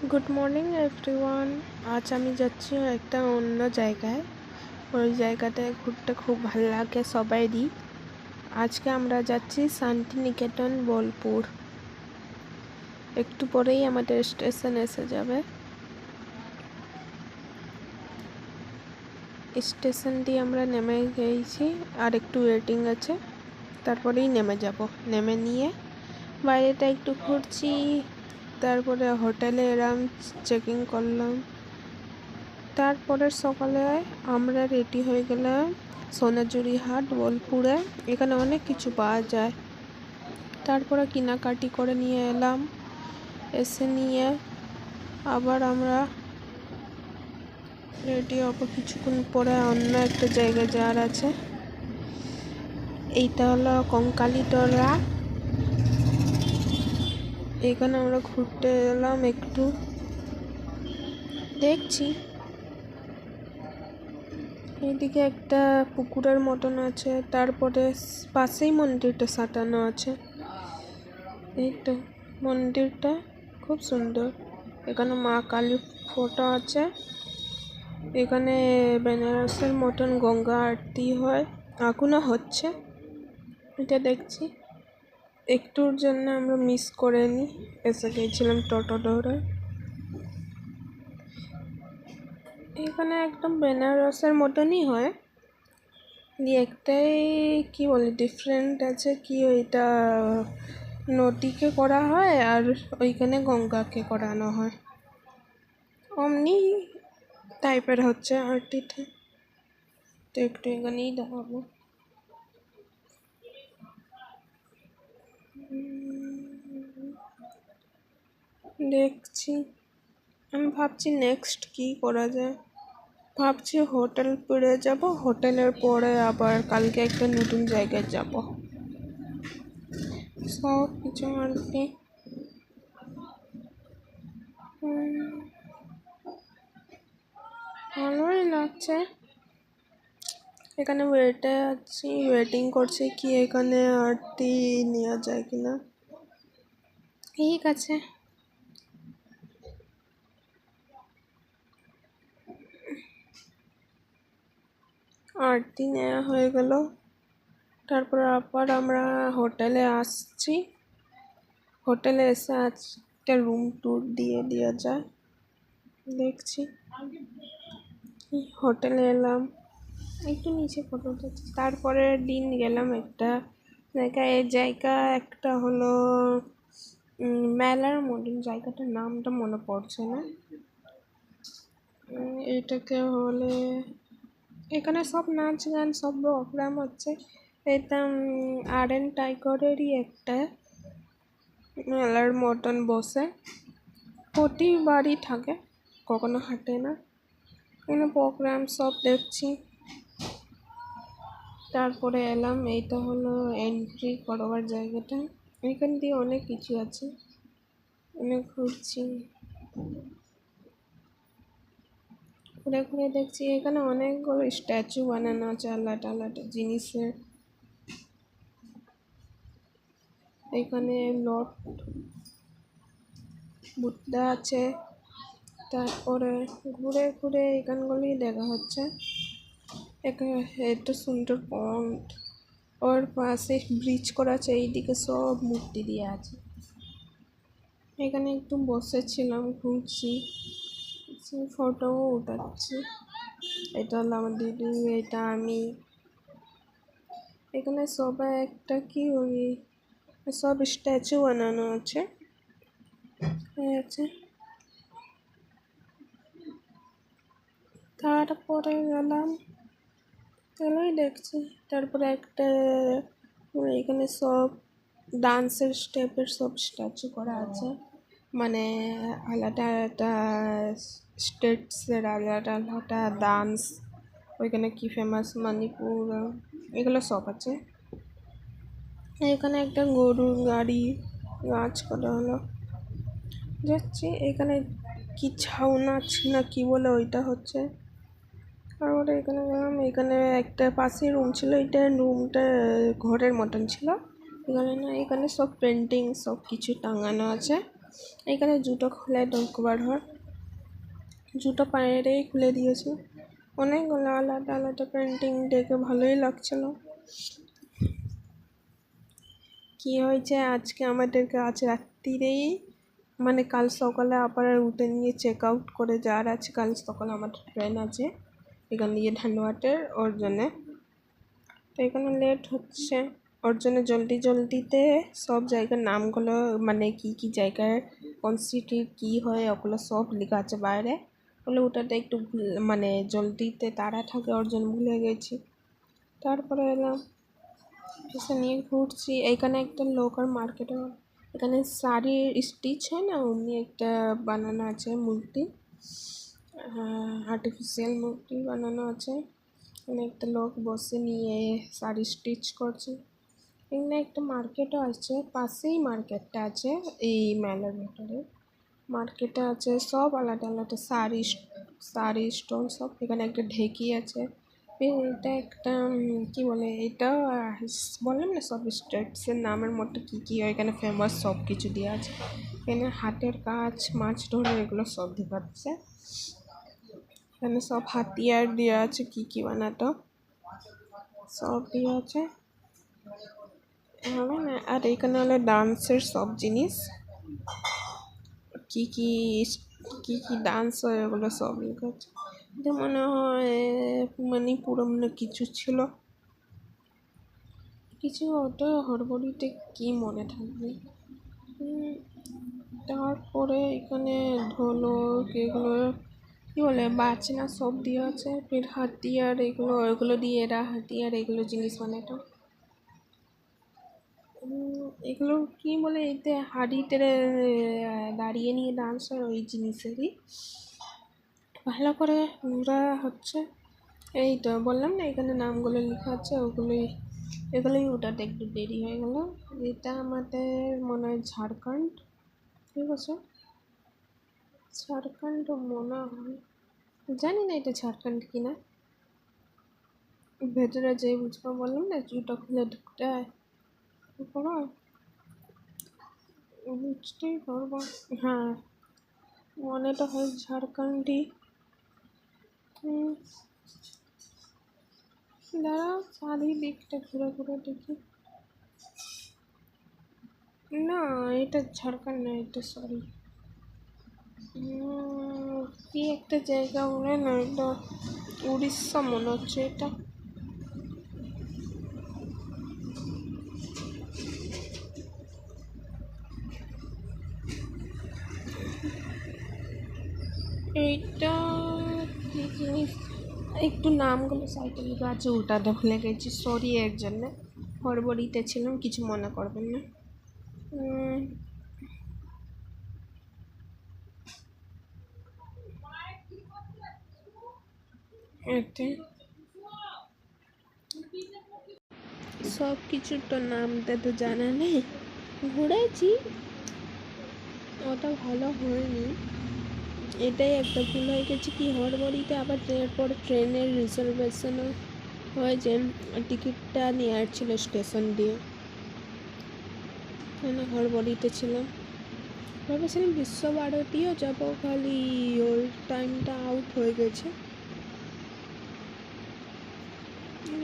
Good morning everyone. আজ আমি যাচ্ছি একটা অন্য জায়গায়। ওই জায়গাটায় ঘুরতে খুব ভালো লাগে সবাইরই। আজকে আমরা যাচ্ছি শান্তিনিকেতন বোলপুর। একটু পরেই আমাদের স্টেশন এসে যাবে। স্টেশন দিয়ে আমরা নেমে গেছি, আর একটু ওয়েটিং আছে, তারপরেই নেমে যাব। নেমে নিয়ে বাইরেটা একটু ঘুরছি, তারপরে হোটেলে এলাম, চেকিং করলাম। তারপরে সকালে আমরা রেডি হয়ে গেলাম সোনাঝুরি হাট বোলপুরে। এখানে অনেক কিছু পাওয়া যায়। তারপরে কেনাকাটি করে নিয়ে এলাম। এসে নিয়ে আবার আমরা রেডি হবো। কিছুক্ষণ পরে অন্য একটা জায়গায় যাওয়ার আছে। এইটা হলো কঙ্কালীতলা। এখানে আমরা ঘুরতে এলাম, একটু দেখছি। এইদিকে একটা পুকুরের মতন আছে, তারপরে পাশেই মন্দিরটা সাজানো আছে। এই তো মন্দিরটা খুব সুন্দর। এখানে মা কালীর ফটো আছে। এখানে বেনারসের মতন গঙ্গা আরতি হয়, এখনো হচ্ছে। এটা দেখছি। একটুর জন্য আমরা মিস করে এসে গেছিলাম টোটো ধরে। এখানে একদম বেনারসের মতনই হয়, একটাই কি বলে ডিফারেন্ট আছে কি, ওইটা নদীকে করা হয় আর ওইখানে গঙ্গাকে করানো হয়। অমনি টাইপের হচ্ছে আরতিটা। তো একটু এখানেই দেখাবো। দেখছি, আমি ভাবছি নেক্সট কি করা যায়। ভাবছি হোটেল পেড়ে যাব, হোটেলের পরে আবার কালকে একটা নতুন জায়গায় যাব। সব কিছু আর কি ভালোই লাগছে। এখানে ওয়েটিং করছি কি এখানে আরতি নেওয়া যায় কিনা। ঠিক আছে, আরতি নেওয়া হয়ে গেল। তারপর আবার আমরা হোটেলে আসছি। হোটেলে এসে আজকে রুম ট্যুর দিয়ে দেওয়া যায়। দেখছি, হোটেলে এলাম, একটু নিচে ফটো উঠেছি। তারপরে দিন গেলাম একটা জায়গায়। এই জায়গা একটা হলো মেলার মতন। জায়গাটার নামটা মনে পড়ছে না। এটাকে হলে এখানে সব নাচ গান সব প্রোগ্রাম হচ্ছে। এটা আরএন টাইগরেরই একটা মেলার মতন বসে, প্রতিবারই থাকে, কখনো হাঁটে না। এখানে প্রোগ্রাম সব দেখছি। তারপরে এলাম, এইটা হলো এন্ট্রি করবার জায়গাটা। এখান দিয়ে অনেক কিছু আছে, অনেক ঘুরছি, ঘুরে ঘুরে দেখছি। এখানে অনেকগুলো স্ট্যাচু বানানো আছে আলাদা আলাদা জিনিসের। এখানে লর্ড বুদ্ধা আছে। তারপরে ঘুরে ঘুরে এখানগুলোই দেখা হচ্ছে। এখানে এত সুন্দর পন্ড, ওর পাশে ব্রিজ করা আছে, এইদিকে সব মূর্তি দিয়ে আছে। এখানে একটু বসেছিলাম, ঘুরছি, ফটোও উঠাচ্ছি। এটা হলো আমার দিদি, এটা আমি। এখানে সবাই একটা কি ওই সব স্ট্যাচু বানানো আছে। তারপরে গেলাম, এগুলোই দেখছি। তারপরে একটা এখানে সব ডান্সের স্টেপের সব স্ট্যাচু করা আছে, মানে আলাদা আলাদা স্টেটসের আলাদা আলাদা ডান্স। ওইখানে কি ফেমাস মণিপুর, এগুলো সব আছে। এখানে একটা গরুর গাড়ি নাচ করা হলো, যাচ্ছি। এখানে কি ছাউ নাচ না কি বলে ওইটা হচ্ছে। আর ওরা এখানে গেলাম, এখানে একটা পাশে রুম ছিল, এটা রুমটা ঘরের মতন ছিল। এখানে না, এখানে সব পেন্টিং সব কিছু টাঙানো আছে। এখানে জুতো খুলে ঢোকবার হয়, জুতো পায়েরেই খুলে দিয়েছে। অনেকগুলো আলাদা আলাদা পেন্টিং দেখে ভালোই লাগছিল। কি হয়েছে আজকে আমাদেরকে আজ রাত্রিরেই মানে কাল সকালে আবার উঠে নিয়ে চেক আউট করে যাওয়ার আছে। কাল সকালে আমাদের ট্রেন আছে এখান দিয়ে ধানবাটের, ওর জন্যে তো এখানে লেট হচ্ছে। ওর জন্য জলদি জলদিতে সব জায়গার নামগুলো মানে কি কি জায়গায় কোন সিটির কী হয় ওগুলো সব লেখা আছে বাইরে, বলে ওটাতে একটু মানে জলদিতে তাড়া থাকে, ওর জন্য ভুলে গেছি। তারপরে এলাম, এসে নিয়ে ঘুরছি। এইখানে একটা লোকাল মার্কেট, এখানে শাড়ির স্টিচ হয় না অমনি একটা বানানো আছে মূর্তি, আর্টিফিশিয়াল মূর্তি বানানো আছে। এখানে একটা লোক বসে নিয়ে শাড়ি স্টিচ করছে। এখানে একটা মার্কেটও আছে, পাশেই মার্কেটটা আছে, এই মেলার ভেতরে মার্কেটটা আছে। সব আলাদা আলাদা শাড়ি স্টোন সব। এখানে একটা ঢেকি আছে। এটা একটা কি বলে এটা বললাম না সব স্টেটসের নামের মধ্যে কী কী হয় এখানে ফেমাস সব কিছু দেওয়া আছে। এখানে হাতের কাজ, মাছ ধরে এগুলো সব দেখাচ্ছে। এখানে সব হাতিয়ার দেওয়া আছে, কী কী বানাতো সব দেওয়া আছে। হবে না, আর এখানে হলো ডান্সের সব জিনিস, কী কী কী কী ডান্স হয় ওগুলো সব লেখা আছে। এটা মনে হয় মণিপুরম না কিছু ছিল, কিছু ওটা হড়বড়িতে কি মনে থাকবে। তারপরে এখানে ঢোলক এগুলো কী বলে বাজনা সব দিয়ে আছে। ফের হাতিয়ার এগুলো ওইগুলো দিয়ে এরা হাতিয়ার এগুলো জিনিস বানাতো। এগুলো কি বলে এতে হাঁড়িতে দাঁড়িয়ে নিয়ে ডান্স হয় ওই জিনিসেরই ভালো করে ওরা হচ্ছে। এই তো বললাম না এখানে নামগুলো লেখা আছে, এগুলোই ওটাতে একটু দেরি হয়ে গেল। এটা আমাদের মনে হয় ঝাড়খণ্ড, ঠিক আছে ঝাড়খণ্ড মনে হয়, জানি না এটা ঝাড়খণ্ড কিনা। ভেতরে যেই বুঝবো, বললাম না জুতো খুলে ঢুকতে হয়, বুঝতেই পারবো। হ্যাঁ মনেটা হয় ঝাড়খণ্ডই। দাঁড়াও চারিদিকটা ঘুরে ঘুরে দেখি। না এটা ঝাড়খণ্ড না, এটা সরি কি একটা জায়গা বলে না, এটা উড়িষ্যা মনে হচ্ছে এটা। এইটা কি জিনিস একটু নামগুলো সাইটে লেখা আছে, ওটাতে ভুলে গেছি, সরি এর জন্য। হড়বড়িতে ছিলাম, কিছু মনে করবেন না। এতে সব কিছুর তো নামটা তো জানা নেই, ঘুরেছি অত ভালো হয়নি। এটাই একটা ভুল হয়ে গেছে কি হড়বড়িতে আবার এরপর ট্রেনের রিজার্ভেশনও হয় যে টিকিটটা নেওয়ার ছিল স্টেশন দিয়ে, মানে হড়বড়িতে ছিলাম। ভেবেছিলাম বিশ্বভারতীও যাবো, খালি ওর টাইমটা আউট হয়ে গেছে।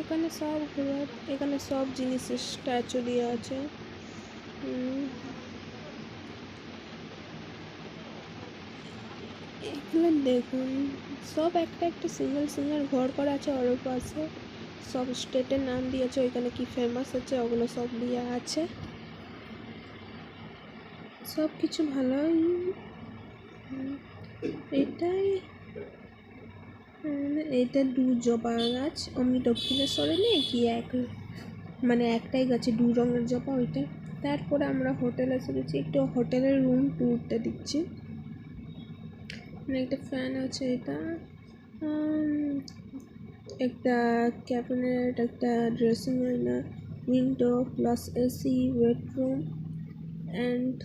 এখানে সব ঘোরার, এখানে সব জিনিসের স্ট্যাচু দিয়ে আছে। এগুলো দেখুন সব একটা একটা সিঙ্গেল সিঙ্গেল ঘর করা আছে, ওর পাশে সব স্টেটের নাম দিয়েছে, ওইখানে কি ফেমাস আছে ওগুলো সব দেওয়া আছে। সব কিছু ভালোই। এটাই এইটা দু জবা গাছ, আমি দক্ষিণেশ্বরে নেই কি এক মানে একটাই গাছে দু রঙের জবা ওইটা। তারপরে আমরা হোটেলে এসে গেছি, একটু হোটেলের রুম ট্যুরটা দিচ্ছি। একটা ফ্যান আছে, এটা একটা ক্যাবিনেট, একটা ড্রেসিং আয়না, window plus AC, bedroom and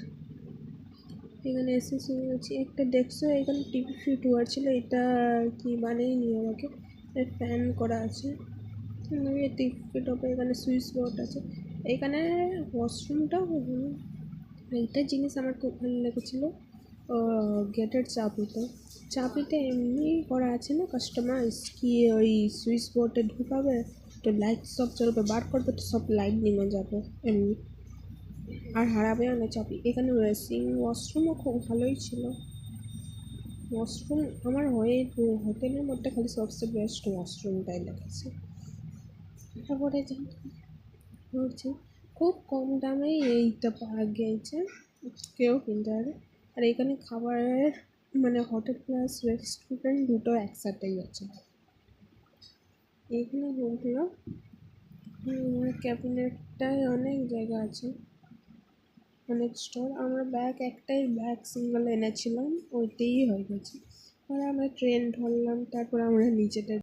এখানে এসি আছে। একটা ডেস্কও এখানে টিভি ফিট হওয়ার ছিল, এটা কি বানিয়েনি আমাকে। ফ্যান করা আছে, টিভি ফিট হবে। এখানে সুইচ বোর্ড আছে, এখানে ওয়াশরুমটাও এইটা জিনিস আমার খুব ভালো লেগেছিলো। গেটের চাবিতে এমনি করা আছে না, কাস্টমাইজ কি ওই সুইচ বোর্ডে ঢুকাবে তো লাইট সব জ্বলবে, বার করবে তো সব লাইট নিমে যাবে এমনি, আর হারাবেও না চাবি। এখানে ওয়েসিং ওয়াশরুমও খুব ভালোই ছিল। ওয়াশরুম আমার হোটেলের মধ্যে খালি সবচেয়ে বেস্ট ওয়াশরুমটাই লেগেছে। তারপরে যা বলছি, খুব কম দামেই এইটা পাওয়া গিয়েছে, কেউ কিনতে পারে। আর এখানে খাবারের মানে হোটেল প্লাস রেস্টুরেন্ট দুটো একসাথেই আছে। এইখানে রুমগুলো ক্যাবিনেটটায় অনেক জায়গা আছে, অনেক স্টোর। আমরা একটাই ব্যাগ সিঙ্গেল এনেছিলাম, ওইটাই হয়ে গেছে। পরে আমরা ট্রেন ধরলাম, তারপর আমরা নিচেটা